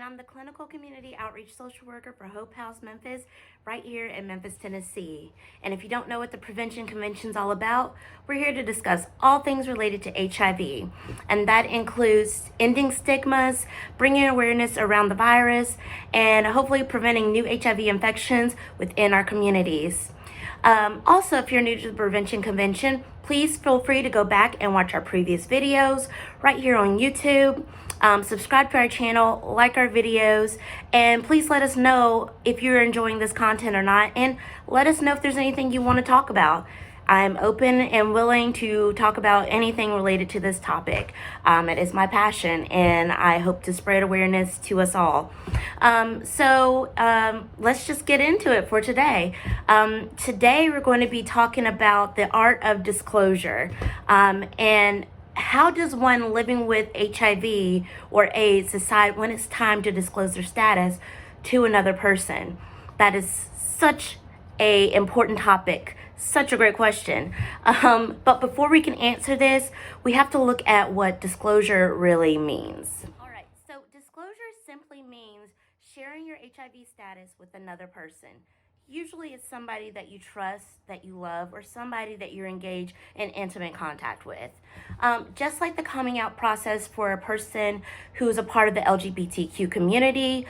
I'm the Clinical Community Outreach Social Worker for Hope House Memphis, right here in Memphis, Tennessee. And if you don't know what the Prevention Convention is all about, we're here to discuss all things related to HIV. And that includes ending stigmas, bringing awareness around the virus, and hopefully preventing new HIV infections within our communities. Also, if you're new to the Prevention Convention, please feel free to go back and watch our previous videos right here on YouTube. Subscribe to our channel, like our videos, and please let us know if you're enjoying this content or not, and let us know if there's anything you want to talk about. I'm open and willing to talk about anything related to this topic. It is my passion, and I hope to spread awareness to us all. Let's just get into it for today. Today, we're going to be talking about the art of disclosure, and how does one living with HIV or AIDS decide when it's time to disclose their status to another person? That is such a important topic, such a great question. But before we can answer this, we have to look at what disclosure really means. All right, so disclosure simply means sharing your HIV status with another person. Usually it's somebody that you trust, that you love, or somebody that you're engaged in intimate contact with. Just like the coming out process for a person who's a part of the LGBTQ community,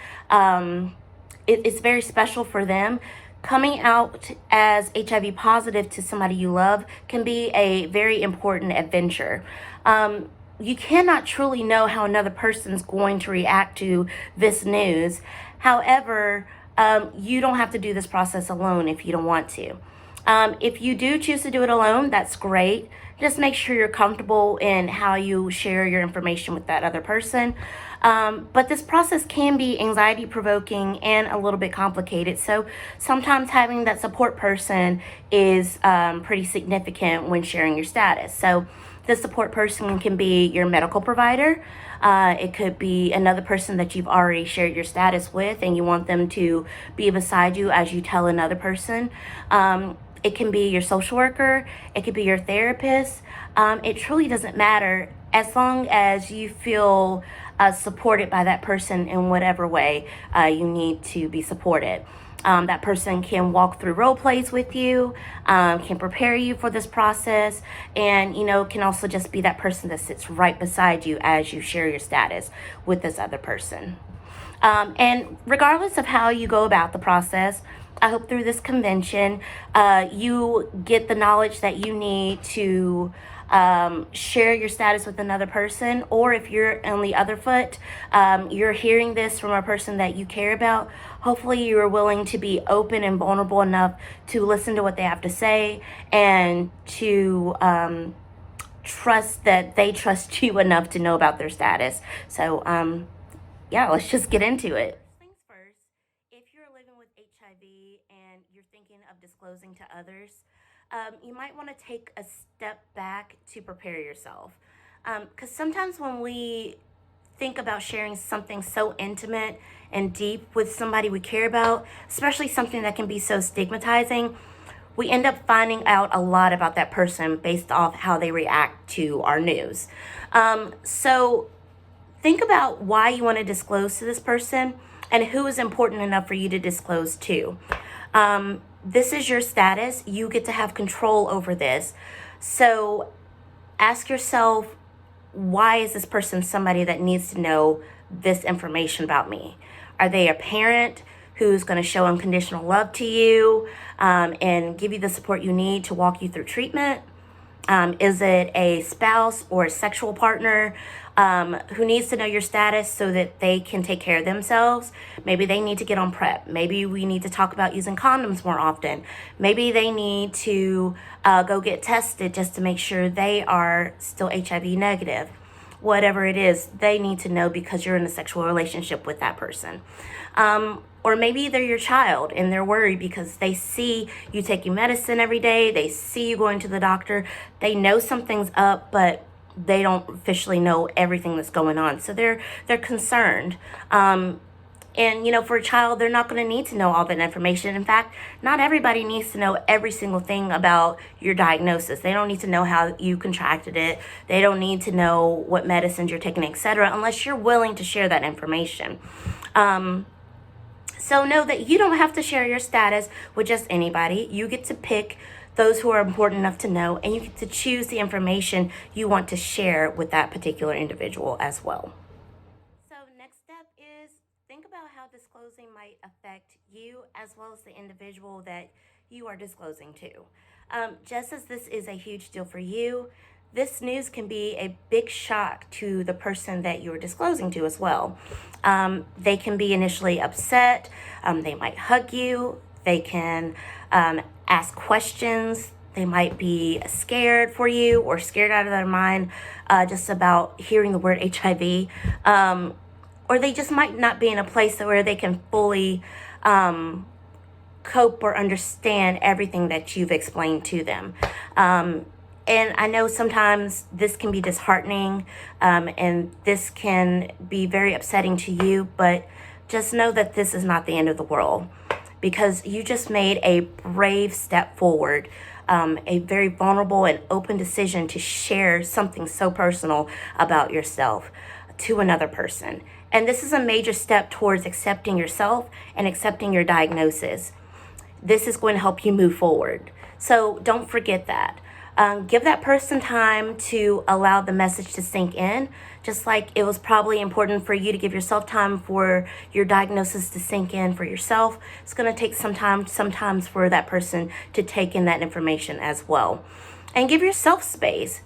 it's very special for them. Coming out as HIV positive to somebody you love can be a very important adventure. You cannot truly know how another person's going to react to this news. However, you don't have to do this process alone if you don't want to. If you do choose to do it alone, that's great. Just make sure you're comfortable in how you share your information with that other person. But this process can be anxiety provoking and a little bit complicated. So sometimes having that support person is pretty significant when sharing your status. So the support person can be your medical provider. It could be another person that you've already shared your status with and you want them to be beside you as you tell another person. It can be your social worker. It could be your therapist. It truly doesn't matter as long as you feel supported by that person in whatever way you need to be supported. That person can walk through role plays with you, can prepare you for this process, and can also just be that person that sits right beside you as you share your status with this other person. And regardless of how you go about the process, I hope through this convention you get the knowledge that you need to share your status with another person, or if you're on the other foot, you're hearing this from a person that you care about. Hopefully you are willing to be open and vulnerable enough to listen to what they have to say and to trust that they trust you enough to know about their status. So yeah, let's just get into it. First things first, if you're living with HIV and you're thinking of disclosing to others, you might want to take a step back to prepare yourself. Because sometimes when we think about sharing something so intimate and deep with somebody we care about, especially something that can be so stigmatizing, we end up finding out a lot about that person based off how they react to our news. So think about why you want to disclose to this person and who is important enough for you to disclose to. This is your status. You get to have control over this. So ask yourself, why is this person somebody that needs to know this information about me? Are they a parent who's going to show unconditional love to you and give you the support you need to walk you through treatment? Is it a spouse or a sexual partner who needs to know your status so that they can take care of themselves? Maybe they need to get on PrEP. Maybe we need to talk about using condoms more often. Maybe they need to go get tested just to make sure they are still HIV negative. Whatever it is, they need to know because you're in a sexual relationship with that person. Or maybe they're your child and they're worried because they see you taking medicine every day. They see you going to the doctor. They know something's up, but they don't officially know everything that's going on. So they're concerned. And, for a child, they're not going to need to know all that information. In fact, not everybody needs to know every single thing about your diagnosis. They don't need to know how you contracted it. They don't need to know what medicines you're taking, etc., unless you're willing to share that information. So know that you don't have to share your status with just anybody. You get to pick those who are important enough to know, and you get to choose the information you want to share with that particular individual as well. So next step is think about how disclosing might affect you as well as the individual that you are disclosing to. Just as this is a huge deal for you, this news can be a big shock to the person that you're disclosing to as well. They can be initially upset. They might hug you. They can ask questions. They might be scared for you or scared out of their mind just about hearing the word HIV. Or they just might not be in a place where they can fully cope or understand everything that you've explained to them. And I know sometimes this can be disheartening, and this can be very upsetting to you, but just know that this is not the end of the world, because you just made a brave step forward, a very vulnerable and open decision to share something so personal about yourself to another person. And this is a major step towards accepting yourself and accepting your diagnosis. This is going to help you move forward. So don't forget that. Give that person time to allow the message to sink in, just like it was probably important for you to give yourself time for your diagnosis to sink in for yourself. It's going to take some time sometimes for that person to take in that information as well. And give yourself space.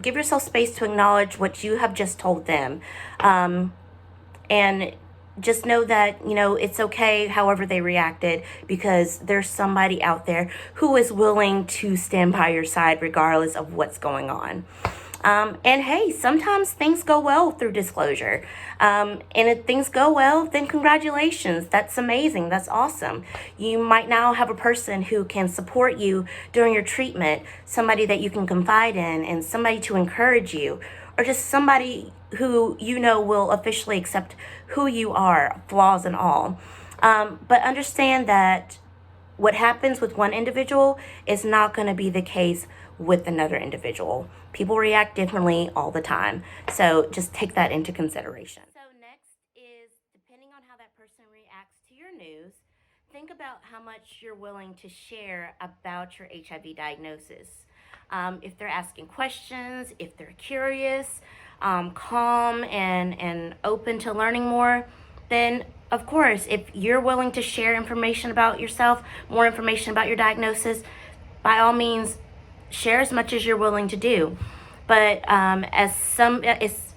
Give yourself space to acknowledge what you have just told them. And just know that, it's okay however they reacted, because there's somebody out there who is willing to stand by your side regardless of what's going on. And hey, sometimes things go well through disclosure. And if things go well, then congratulations. That's amazing. That's awesome. You might now have a person who can support you during your treatment, somebody that you can confide in, and somebody to encourage you, or just somebody who will officially accept who you are, flaws and all. But understand that what happens with one individual is not going to be the case with another individual. People react differently all the time. So just take that into consideration. So next is, depending on how that person reacts to your news, think about how much you're willing to share about your HIV diagnosis. If they're asking questions, if they're curious, calm and open to learning more, then of course, if you're willing to share information about yourself, more information about your diagnosis, by all means, share as much as you're willing to do. But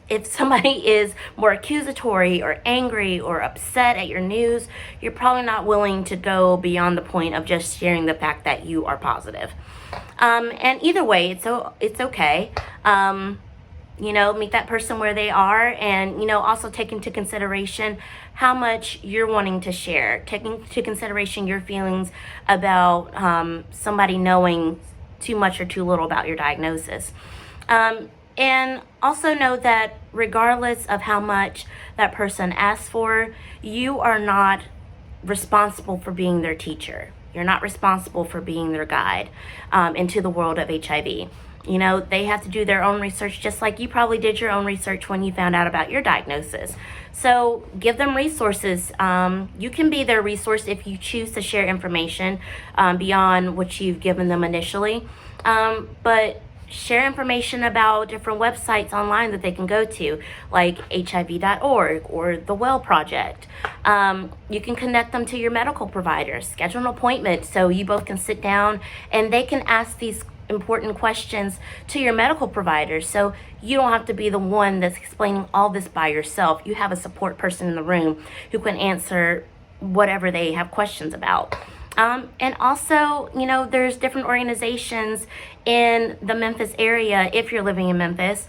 if somebody is more accusatory or angry or upset at your news, you're probably not willing to go beyond the point of just sharing the fact that you are positive. And either way, it's okay. Meet that person where they are, and, also take into consideration how much you're wanting to share, taking into consideration your feelings about somebody knowing too much or too little about your diagnosis. And also know that regardless of how much that person asks for, you are not responsible for being their teacher. You're not responsible for being their guide into the world of HIV. They have to do their own research, just like you probably did your own research when you found out about your diagnosis. So give them resources. You can be their resource if you choose to share information beyond what you've given them initially. But share information about different websites online that they can go to, like hiv.org or the Well Project. You can connect them to your medical provider, schedule an appointment so you both can sit down and they can ask these important questions to your medical provider, so you don't have to be the one that's explaining all this by yourself. You have a support person in the room who can answer whatever they have questions about. And also, there's different organizations in the Memphis area, if you're living in Memphis,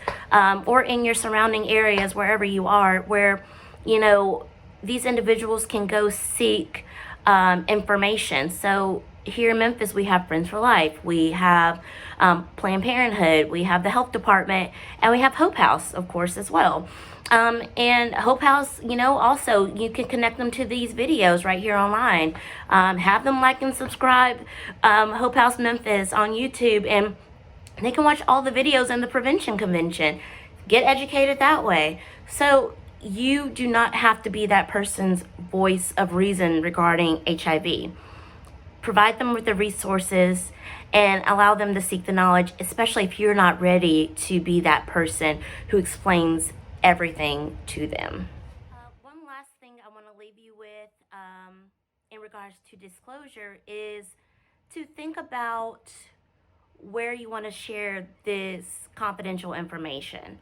or in your surrounding areas, wherever you are, where, these individuals can go seek information. So here in Memphis, we have Friends for Life, we have Planned Parenthood, we have the health department, and we have Hope House, of course, as well. And Hope House, also you can connect them to these videos right here online. Have them like and subscribe Hope House Memphis on YouTube, and they can watch all the videos in the prevention convention. Get educated that way. So you do not have to be that person's voice of reason regarding HIV. Provide them with the resources and allow them to seek the knowledge, especially if you're not ready to be that person who explains everything to them. One last thing I want to leave you with in regards to disclosure is to think about where you want to share this confidential information.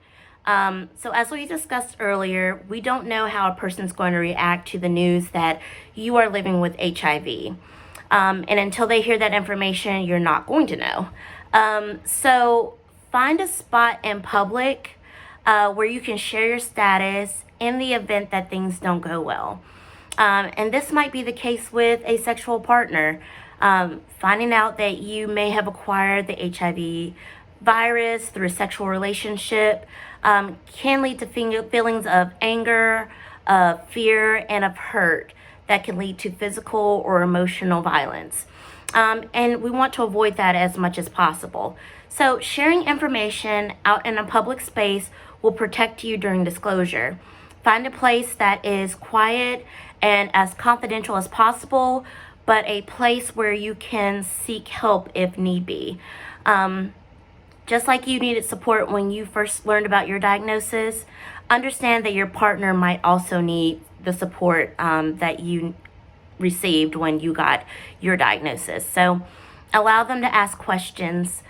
So as we discussed earlier, we don't know how a person's going to react to the news that you are living with HIV. And until they hear that information, you're not going to know. So find a spot in public where you can share your status in the event that things don't go well. And this might be the case with a sexual partner. Finding out that you may have acquired the HIV virus through a sexual relationship can lead to feelings of anger, of fear, and of hurt that can lead to physical or emotional violence. And we want to avoid that as much as possible. So sharing information out in a public space will protect you during disclosure. Find a place that is quiet and as confidential as possible, but a place where you can seek help if need be. Just like you needed support when you first learned about your diagnosis, understand that your partner might also need the support that you received when you got your diagnosis. So allow them to ask questions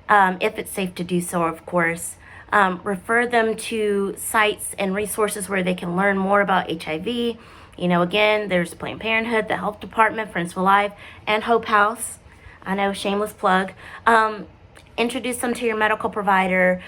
if it's safe to do so, of course. Refer them to sites and resources where they can learn more about HIV. Again, there's Planned Parenthood, the Health Department, Friends for Life, and Hope House. I know, shameless plug. Introduce them to your medical provider.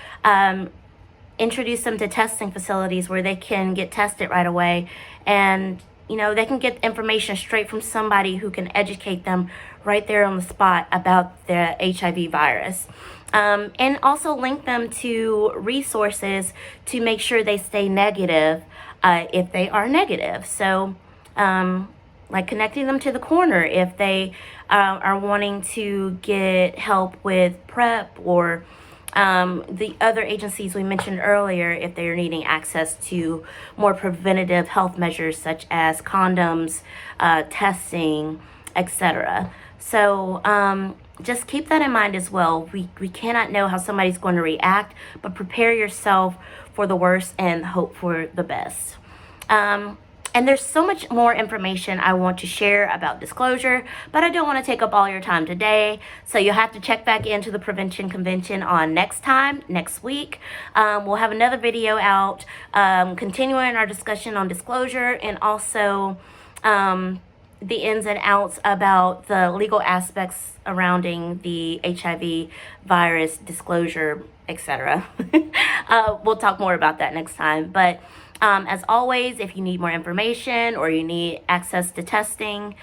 Introduce them to testing facilities where they can get tested right away. And, they can get information straight from somebody who can educate them right there on the spot about the HIV virus. And also link them to resources to make sure they stay negative if they are negative. So, like connecting them to the corner if they are wanting to get help with PrEP, or the other agencies we mentioned earlier if they're needing access to more preventative health measures such as condoms, testing, etc. So just keep that in mind as well. We cannot know how somebody's going to react, but prepare yourself for the worst and hope for the best. And there's so much more information I want to share about disclosure, but I don't want to take up all your time today. So you'll have to check back into the Prevention Convention on next week. We'll have another video out continuing our discussion on disclosure, and also the ins and outs about the legal aspects surrounding the HIV virus disclosure, etc. We'll talk more about that next time. But as always, if you need more information or you need access to testing,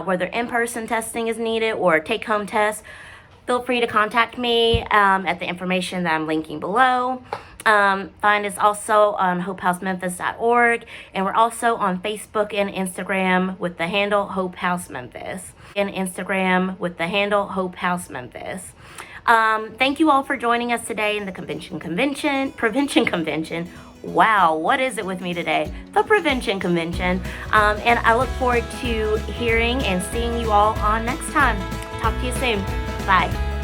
whether in-person testing is needed or take-home tests, feel free to contact me at the information that I'm linking below. Find us also on hopehousememphis.org, and we're also on Facebook and Instagram with the handle Hope House Memphis. Thank you all for joining us today in the Prevention Convention. Wow, what is it with me today? The Prevention Convention. And I look forward to hearing and seeing you all on next time. Talk to you soon. Bye.